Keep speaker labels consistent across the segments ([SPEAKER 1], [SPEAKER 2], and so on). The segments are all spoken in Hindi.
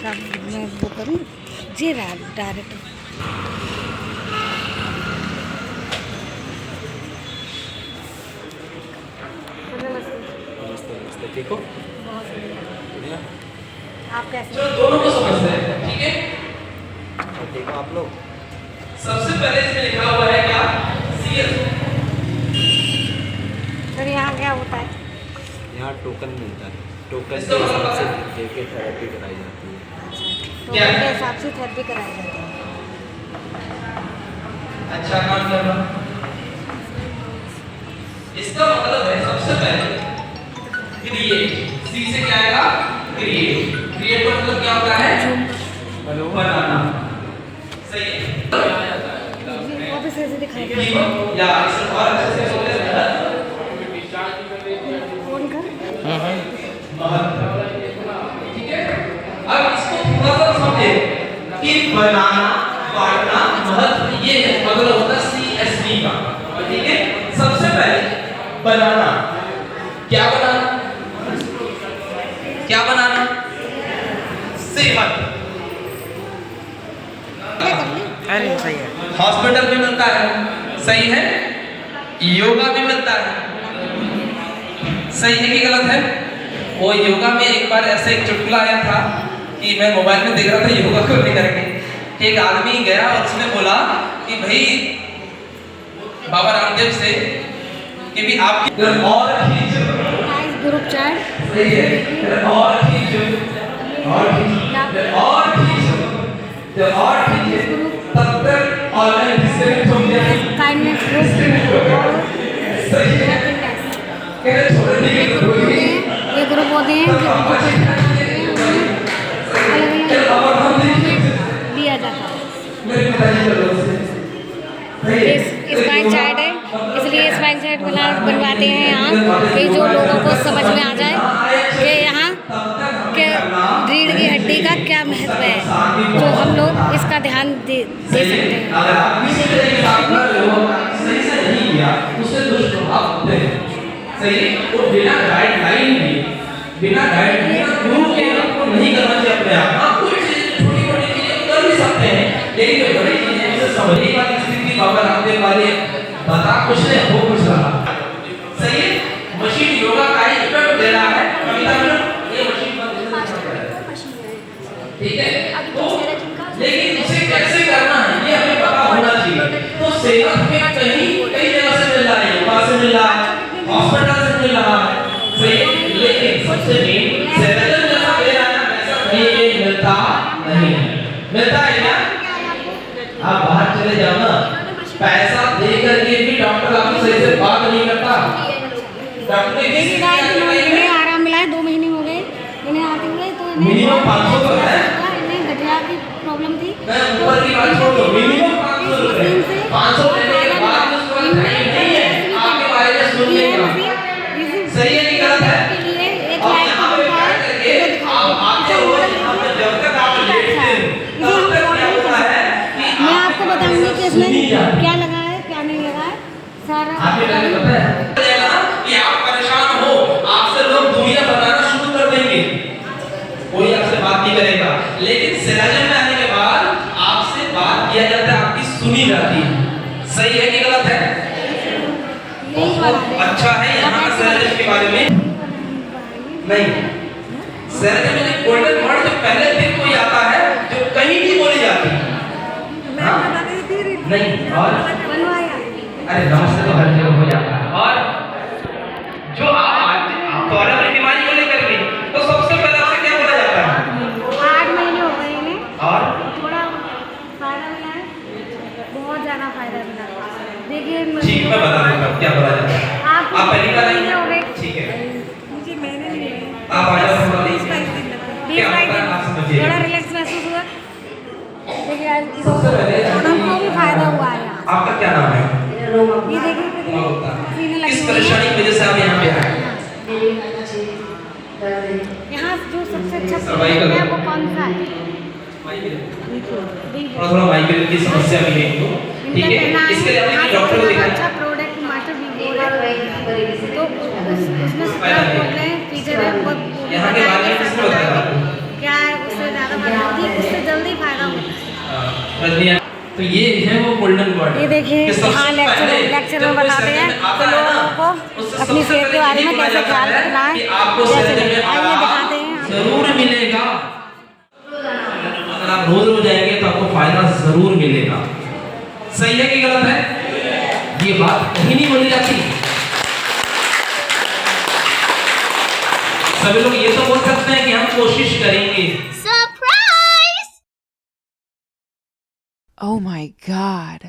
[SPEAKER 1] का मैं वो करूँ जी डायरेक्ट।
[SPEAKER 2] नमस्ते, ठीक हो?
[SPEAKER 1] बहुत
[SPEAKER 2] बढ़िया।
[SPEAKER 1] आप कैसे?
[SPEAKER 3] जो दोनों को समझते हैं, ठीक है?
[SPEAKER 2] ठीक हो आप लोग?
[SPEAKER 3] सबसे पहले इसमें लिखा हुआ है क्या? सीएस।
[SPEAKER 1] सर यहाँ क्या होता है?
[SPEAKER 2] यहाँ टोकन मिलता है, टोकन
[SPEAKER 3] इसका
[SPEAKER 2] के
[SPEAKER 3] मतलब
[SPEAKER 2] हिसाब से
[SPEAKER 3] है?
[SPEAKER 2] देके थेरेपी कराई जाती है।
[SPEAKER 1] तो
[SPEAKER 3] क्या?
[SPEAKER 1] उनके हिसाब से थेरेपी कराई जाती है।
[SPEAKER 3] अच्छा काम करना। इसका मतलब है सबसे पहले क्रिएट। सी से क्या आएगा? क्रिएट। क्रिएट का मतलब क्या होता है? बनाना। सही है?
[SPEAKER 1] ऑफिस ऐसे दिखाई दे
[SPEAKER 3] या इसे और अच्छे से बोलते हैं
[SPEAKER 1] फोन कर।
[SPEAKER 3] ठीक है? अब इसको थोड़ा सा समझे कि बनाना, पढ़ना, महत्व ये है, मतलब होता है CSB का। ठीक है? सबसे पहले बनाना। क्या बनाना? क्या बनाना? सेहत।
[SPEAKER 1] अरे सही है।
[SPEAKER 3] हॉस्पिटल भी मिलता है, सही है? योगा भी मिलता है, सही है कि गलत है? वो योगा में एक बार ऐसे एक चुटकुला आया था कि मैं मोबाइल में देख रहा था योगा क्यों नहीं करेंगे। एक आदमी गया और उसने बोला कि भाई बाबा रामदेव से कि भी आपकी और खींचो,
[SPEAKER 1] ग्रुप चैट
[SPEAKER 3] सही है, और खींचो, और खींचो, और खींचो, तब तक ऑनलाइन डिस्कनेक्ट हो गया।
[SPEAKER 1] काइंडनेस ग्रुप
[SPEAKER 3] सही है, कहने छोड़ने की कोई नहीं।
[SPEAKER 1] ये ग्रुप होते हैं जो अलग-अलग दिया जाता है।
[SPEAKER 3] मेरे पिताजी का दोस्त है। सही है।
[SPEAKER 1] स्पाइन चार्ट है, इसलिए स्पाइन चार्ट बनवाते हैं यहाँ कि जो लोगों को समझ में आ जाए कि यहाँ के रीढ़ की हड्डी का क्या महत्व है, जो हम लोग इसका ध्यान दे सकते हैं।
[SPEAKER 3] अगर आप किसी तरह की बात कर रहे हो, सही से नहीं किया, उससे दुष्प्रभाव होते हैं। सही है? तो बिना गाइडलाइन के, बिना गाइडलाइन गुरु के आपको नहीं करना चाहिए अपने आप। हाँ, कुछ छोटी-मोटी चीजें कर भी सकते हैं, लेकिन जो बड़ी चीजें उसे समझने वाली स्थिति बाबा रामदेव वाले बता कुछ नहीं, हो कुछ रहा। सही है? मशीन योगा का ही इफेक्ट दे रहा है। कविता मैडम, ये मशीन बंद कर दो। ठीक है? तो लेकिन इसे कैसे करना है ये हमें पता होना चाहिए। तो सेहत में कई जगह से मिल रहा है, योगा से मिल रहा है, हॉस्पिटल से मिल रहा है, सही है? लेकिन सबसे मेन सेरेलम जैसा दे रहा है वैसा कहीं पे मिलता नहीं है। मिलता है क्या? आप बाहर चले जाओ ना, पैसा दे करके भी डॉक्टर आपको सही से बात नहीं करता। डॉक्टर
[SPEAKER 1] इन्हें आराम मिला है, 2 महीने हो गए इन्हें आते हुए, तो
[SPEAKER 3] मिनिमम 500 तो है।
[SPEAKER 1] इन्हें गठिया की प्रॉब्लम थी।
[SPEAKER 3] मैं ऊपर की बात छोड़ दो, मिनिमम 500 रुपए। 500 लेने के बाद उसको नहीं है आपके बारे में सुनने का। सही है कि गलत है? और यहाँ पे बैठ करके आप आते हो, यहाँ पे जब तक आप लेटते हो, तब तक क्या होता है कि
[SPEAKER 1] मैं आपको बताऊंगी कि इसमें क्या लगा है क्या नहीं लगा है सारा।
[SPEAKER 3] आपके बारे में पता है कि आप परेशान हो, आपसे लोग दुनिया बताना शुरू कर देंगे, कोई आपसे बात नहीं करेगा। लेकिन सेरेलम में आने के बाद आपसे बात किया जाता है, आपकी सुनी जाती है। सही है कि गलत है? अच्छा है यहाँ का सेरेलम के बारे में नहीं। सेरेलम में एक गोल्डन वर्ड जो पहले दिन कोई आता है, जो कहीं नहीं बोली जाती। हाँ? नहीं। और अरे नमस्ते तो हर जगह हो जाता है। और जो आप फॉरन बीमारी को लेकर के, तो सबसे पहले आपसे क्या बोला जाता है?
[SPEAKER 1] 8 महीने हो गए इन्हें,
[SPEAKER 3] और
[SPEAKER 1] थोड़ा फायदा मिला है, बहुत ज़्यादा फायदा मिला। देखिए
[SPEAKER 3] ठीक, मैं बता दूंगा क्या बोला जाता है। आप पहली बार आई
[SPEAKER 1] हो गए।
[SPEAKER 3] ठीक है,
[SPEAKER 1] मुझे मैंने नहीं है।
[SPEAKER 3] आप आ जाओ। क्या होता है आप समझिए।
[SPEAKER 1] थोड़ा रिलैक्स महसूस हुआ। देखिए आज
[SPEAKER 3] सबसे पहले
[SPEAKER 1] हमको भी फायदा हुआ है यहाँ।
[SPEAKER 3] आपका क्या नाम है?
[SPEAKER 1] ये देखिए कितनी सीने लगी
[SPEAKER 3] किस
[SPEAKER 1] हुई
[SPEAKER 3] परेशानी
[SPEAKER 1] है।
[SPEAKER 3] की वजह से आप यहाँ पे आए?
[SPEAKER 1] यहाँ जो सबसे अच्छा
[SPEAKER 3] सर्वाइकल
[SPEAKER 1] है वो कौन सा है?
[SPEAKER 3] थोड़ा थोड़ा माइग्रेन की समस्या भी है इनको, ठीक है? इसके लिए आपने डॉक्टर को दिखाया?
[SPEAKER 1] अच्छा प्रोडक्ट मास्टर भी बोल रहे हैं, तो उसमें क्या बोल रहे हैं फीचर है वो
[SPEAKER 3] यहाँ के बारे में किसने बताया आपको?
[SPEAKER 1] क्या है उससे ज़्यादा
[SPEAKER 3] रजनी, तो ये है वो गोल्डन वर्ड।
[SPEAKER 1] ये देखिए यहाँ लेक्चर में बताते हैं कि लोगों को अपनी सेहत के बारे में कैसे ख्याल रखना है,
[SPEAKER 3] आपको
[SPEAKER 1] कैसे
[SPEAKER 3] सेहत में
[SPEAKER 1] आइए दिखाते हैं।
[SPEAKER 3] जरूर मिलेगा। अगर आप रोज जाएंगे तो आपको फायदा जरूर मिलेगा। सही है कि गलत है? ये बात कहीं नहीं बोली जाती। सभी लोग ये तो बोल सकते हैं कि हम कोशिश करेंगे।
[SPEAKER 4] Oh my God.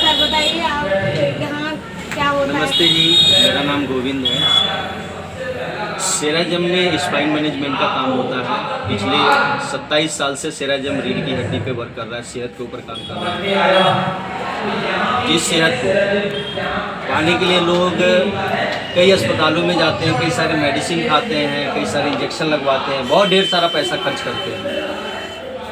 [SPEAKER 1] सर बताइए आप यहाँ क्या होता है?
[SPEAKER 2] नमस्ते जी, मेरा नाम गोविंद है। सेराजम में स्पाइन मैनेजमेंट का काम होता है। पिछले 27 साल से सेराजम रीढ़ की हड्डी पे वर्क कर रहा है, सेहत के ऊपर काम कर रहा है। इस सेहत को पाने के लिए लोग कई अस्पतालों में जाते हैं, कई सारे मेडिसिन खाते हैं, कई सारे इंजेक्शन लगवाते हैं, बहुत ढेर सारा पैसा खर्च करते हैं।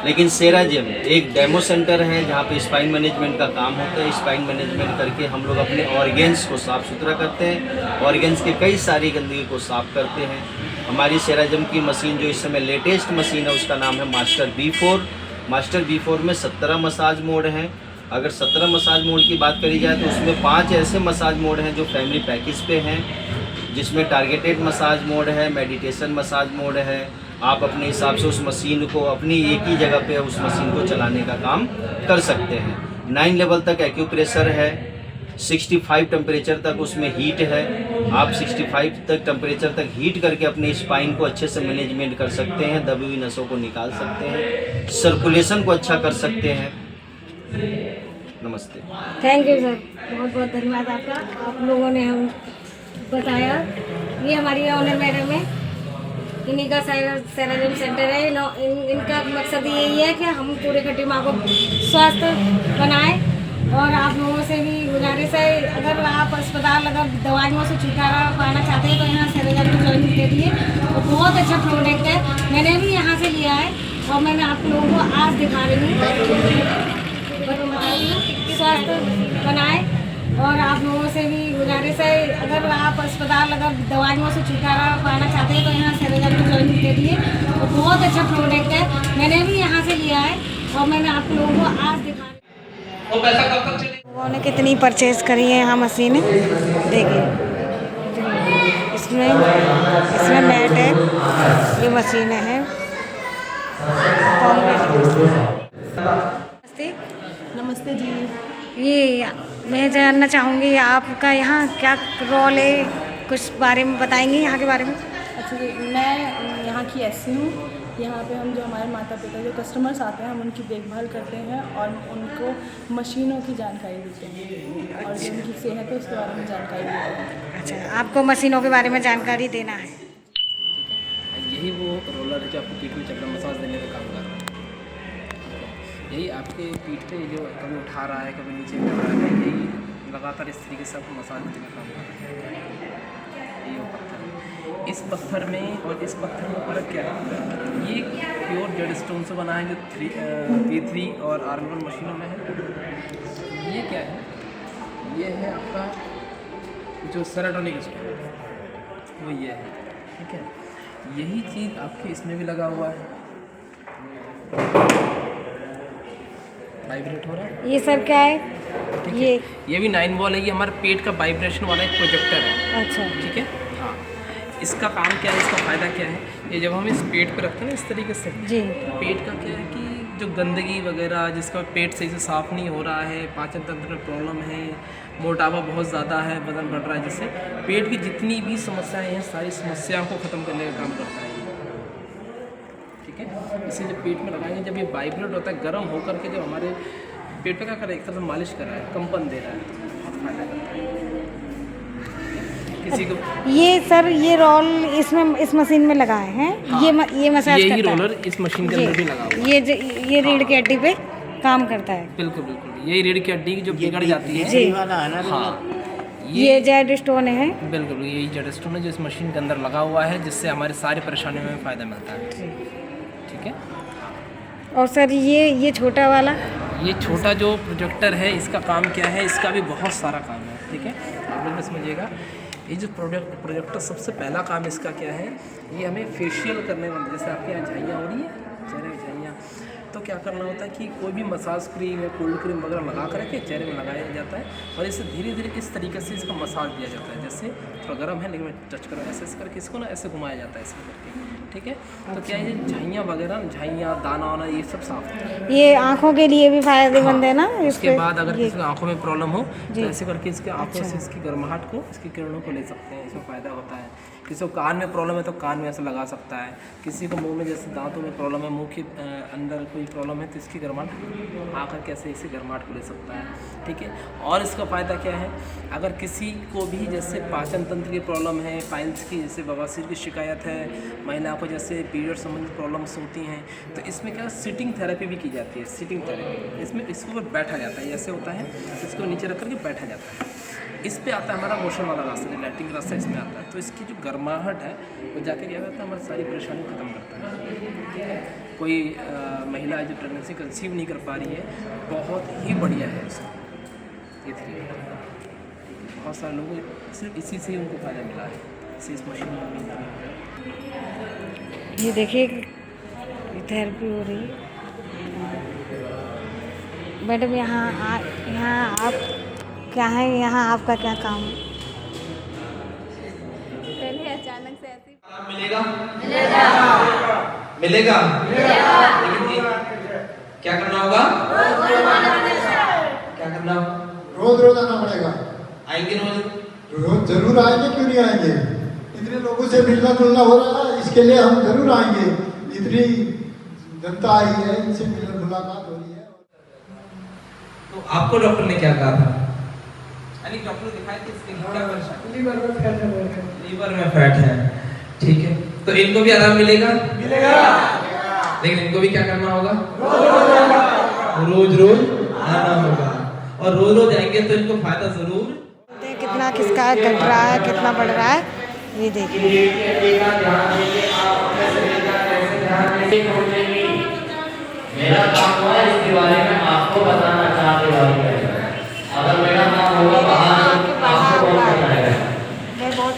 [SPEAKER 2] लेकिन सेराजिम एक डेमो सेंटर है जहाँ पे स्पाइन मैनेजमेंट का काम होता है। स्पाइन मैनेजमेंट करके हम लोग अपने ऑर्गेन्स को साफ़ सुथरा करते हैं, ऑर्गेन्स के कई सारी गंदगी को साफ़ करते हैं। हमारी सेराजिम की मशीन जो इस समय लेटेस्ट मशीन है उसका नाम है मास्टर B4। मास्टर B4 में 17 मसाज मोड हैं। अगर 17 मसाज मोड की बात करी जाए तो उसमें 5 ऐसे मसाज मोड हैं जो फैमिली पैकेज पे हैं, जिसमें टारगेटेड मसाज मोड है, मेडिटेशन मसाज मोड है। आप अपने हिसाब से उस मशीन को अपनी एक ही जगह पे उस मशीन को चलाने का काम कर सकते हैं। 9 लेवल तक एक्यूप्रेशर है, 65 टेम्परेचर तक उसमें हीट है। आप 65 तक टेम्परेचर तक हीट करके अपने स्पाइन को अच्छे से मैनेजमेंट कर सकते हैं, दबी हुई नसों को निकाल सकते हैं, सर्कुलेशन को अच्छा कर सकते हैं। नमस्ते।
[SPEAKER 1] थैंक यू सर, बहुत बहुत धन्यवाद आपका। आप लोगों ने हम बताया। ये हमारी ऑनर मैडम है, इन्हीं का सेराजिम सेंटर है। इनका मकसद यही है कि हम पूरे खट्टी माँ को स्वस्थ बनाएं। और आप लोगों से भी गुजारिश है, अगर आप अस्पताल अगर दवाइयों से छुटकारा पाना चाहते हैं तो यहाँ सेराजिम को ज्वाइन कीजिए। और बहुत अच्छा प्रोडक्ट है, मैंने भी यहाँ से लिया है और मैंने आप लोगों को आज दिखा रही हूँ। स्वास्थ्य बनाए। और आप लोगों से भी गुजारिश है, अगर आप अस्पताल अगर दवाइयों से छुटकारा पाना चाहते हैं तो यहाँ सेराजिम को ज्वाइन कीजिए। और बहुत अच्छा प्रोडक्ट है, मैंने भी यहाँ से लिया है और मैंने आप लोगों को आज दिखा रही हूँ।
[SPEAKER 3] वो पैसा कब तक चलेगा?
[SPEAKER 1] लोगों ने कितनी परचेज करी है यहाँ मशीनें देखिए। इसमें मैट है, ये मशीनें हैं।
[SPEAKER 5] नमस्ते जी।
[SPEAKER 1] ये मैं जानना चाहूँगी आपका यहाँ क्या रोल है, कुछ बारे में बताएंगे यहाँ के बारे में?
[SPEAKER 5] अच्छा जी, मैं यहाँ की SC हूँ। यहाँ पे हम जो हमारे माता पिता जो कस्टमर्स आते हैं हम उनकी देखभाल करते हैं और उनको मशीनों की जानकारी देते हैं और जो उनकी सेहत है उसके बारे में जानकारी देते हैं।
[SPEAKER 1] अच्छा, आपको मशीनों के बारे में जानकारी देना है।
[SPEAKER 6] यही वो रोलर है जो आपको पीठ में चक्कर मसाज देने का काम कर रहा है। यही आपके पीठ पे जो कभी उठा रहा है कभी नीचे कर रहा है, यही लगातार इस तरीके से आपको मसाज देने का काम कर रहा है। यही वो पत्थर है। इस पत्थर में और इस पत्थर में फ़र्क क्या है? ये प्योर जेड स्टोन से बना है जो P3 और R1 मशीनों में है। ये क्या है? ये है आपका जो सेराटोनिक स्टोन, वो ये है। ठीक है, यही चीज़ आपके इसमें भी लगा हुआ है, वाइब्रेट हो रहा है।
[SPEAKER 1] ये सब क्या है?
[SPEAKER 6] ठीक है, ये भी 9 वॉल है। ये हमारे पेट का वाइब्रेशन वाला एक प्रोजेक्टर है।
[SPEAKER 1] अच्छा,
[SPEAKER 6] ठीक है, हाँ। इसका काम क्या है, इसका फ़ायदा क्या है? ये जब हम इस पेट पे रखते हैं ना इस तरीके से,
[SPEAKER 1] जी।
[SPEAKER 6] पेट का क्या है कि जो गंदगी वगैरह जिसका पेट सही से साफ़ नहीं हो रहा है, पाचन तंत्र में प्रॉब्लम है, मोटापा बहुत ज़्यादा है, वजन बढ़ रहा है, जिससे पेट की जितनी भी समस्याएं हैं सारी समस्याओं को ख़त्म करने का काम करता है। ठीक है, इसे जब पेट में लगाएंगे, जब ये वाइब्रेट होता है गर्म होकर के, जब हमारे पेट पे क्या कर रहा है, एक तरह से मालिश कर रहा है, कंपन दे रहा है, बहुत फायदा करता है किसी को।
[SPEAKER 1] ये सर ये रोल इसमें इस मशीन में लगाए हैं। हाँ, ये मसाज
[SPEAKER 6] यही
[SPEAKER 1] करता
[SPEAKER 6] रोलर इस मशीन के अंदर भी लगा हुआ है।
[SPEAKER 1] ये रीढ़ की हड्डी पे काम करता है।
[SPEAKER 6] बिल्कुल बिल्कुल, यही रीढ़ की हड्डी की जो बिगड़ जाती है।
[SPEAKER 1] जी,
[SPEAKER 6] हाँ,
[SPEAKER 1] ये जेड स्टोन है।
[SPEAKER 6] बिल्कुल यही जेड स्टोन है जो इस मशीन के अंदर लगा हुआ है, जिससे हमारे सारी परेशानियों में फ़ायदा मिलता है। ठीक है।
[SPEAKER 1] और सर ये छोटा वाला
[SPEAKER 6] ये छोटा जो प्रोजेक्टर है इसका काम क्या है, इसका भी बहुत सारा काम है, ठीक है। आप लोग समझिएगा, ये जो प्रोजेक्टर सबसे पहला काम इसका क्या है, ये हमें फेशियल करने में, जैसे आपके यहाँ झाइयाँ हो रही है, चेहरे में झाइयाँ, तो क्या करना होता है कि कोई भी मसाज क्रीम या कोल्ड क्रीम वगैरह लगा करके चेहरे में लगाया जाता है और इसे धीरे धीरे इस तरीके से इसका मसाज दिया जाता है। जैसे थोड़ा गर्म है लेकिन मैं टच करूँ, ऐसे करके इसको ना ऐसे घुमाया जाता है ऐसे करके, ठीक है। तो क्या है, झाइयाँ वगैरह, झाइयाँ, दाना वाना, ये सब साफ होता है।
[SPEAKER 1] ये आँखों के लिए भी फायदेमंद है ना।
[SPEAKER 6] उसके बाद अगर किसी को आँखों में प्रॉब्लम हो तो ऐसे करके इसके आँखों से इसकी गर्माहट को, इसकी किरणों को ले सकते हैं, इसमें फ़ायदा होता है। किसी को कान में प्रॉब्लम है तो कान में ऐसे लगा सकता है, किसी को मुंह में, जैसे दांतों में प्रॉब्लम है, मुंह के अंदर कोई प्रॉब्लम है तो इसकी गर्माहट आकर कैसे इसी गर्माहट को ले सकता है, ठीक है। और इसका फ़ायदा क्या है, अगर किसी को भी जैसे पाचन तंत्र की प्रॉब्लम है, पाइल्स की, जैसे बवासीर की शिकायत है, महिलाओं को जैसे पीरियड संबंधित प्रॉब्लम्स होती हैं, तो इसमें क्या सिटिंग थेरेपी भी की जाती है। सिटिंग थेरेपी, इसमें इसके ऊपर बैठा जाता है, ऐसे होता है, इसको नीचे रख करके बैठा जाता है। इस पे आता है हमारा मोशन वाला रास्ता, लैटिंग रास्ता इसमें आता है, तो इसकी जो गर्माहट है वो जाके क्या करता है, हमारी सारी परेशानी ख़त्म करता है, ठीक है। कोई महिला जो प्रेगनेंसी कंसीव नहीं कर पा रही है, बहुत ही बढ़िया है उसका ये थेरेपी। बहुत सारे लोग सिर्फ इसी से उनको फ़ायदा मिला है, इस मशीन में।
[SPEAKER 1] ये देखिए थेरेपी हो रही है मैडम। यहाँ आप क्या है, यहाँ आपका क्या काम है?
[SPEAKER 5] पहले अचानक से ऐसी
[SPEAKER 3] मिलेगा मिलेगा मिलेगा लेकिन क्या करना होगा, क्या करना होगा,
[SPEAKER 4] रोज रोज आना पड़ेगा।
[SPEAKER 3] आएंगे रोज,
[SPEAKER 4] रोज जरूर आएंगे, क्यों नहीं आएंगे। इतने लोगों से मिलना जुलना हो रहा है, इसके लिए हम जरूर आएंगे। इतनी जनता आई है, इनसे मिलना मुलाकात हो रही है।
[SPEAKER 3] तो आपको डॉक्टर ने क्या कहा था, यानी डॉक्टर दिखाया कि इसके क्या परेशानी, लीवर में फैट है, लीवर में फैट है, ठीक है। तो इनको भी आराम मिलेगा मिलेगा, लेकिन इनको भी क्या करना होगा, रोज रोज आना होगा, और रोज रोज आएंगे तो इनको फायदा जरूर।
[SPEAKER 1] कितना किसका घट रहा है, कितना बढ़ रहा है, ये देखिए।
[SPEAKER 7] मेरा काम हुआ इसके बारे में आपको बताना चाहते हैं। अगर मेरा काम होगा बाहर आपको कौन बताएगा।
[SPEAKER 1] मैं बहुत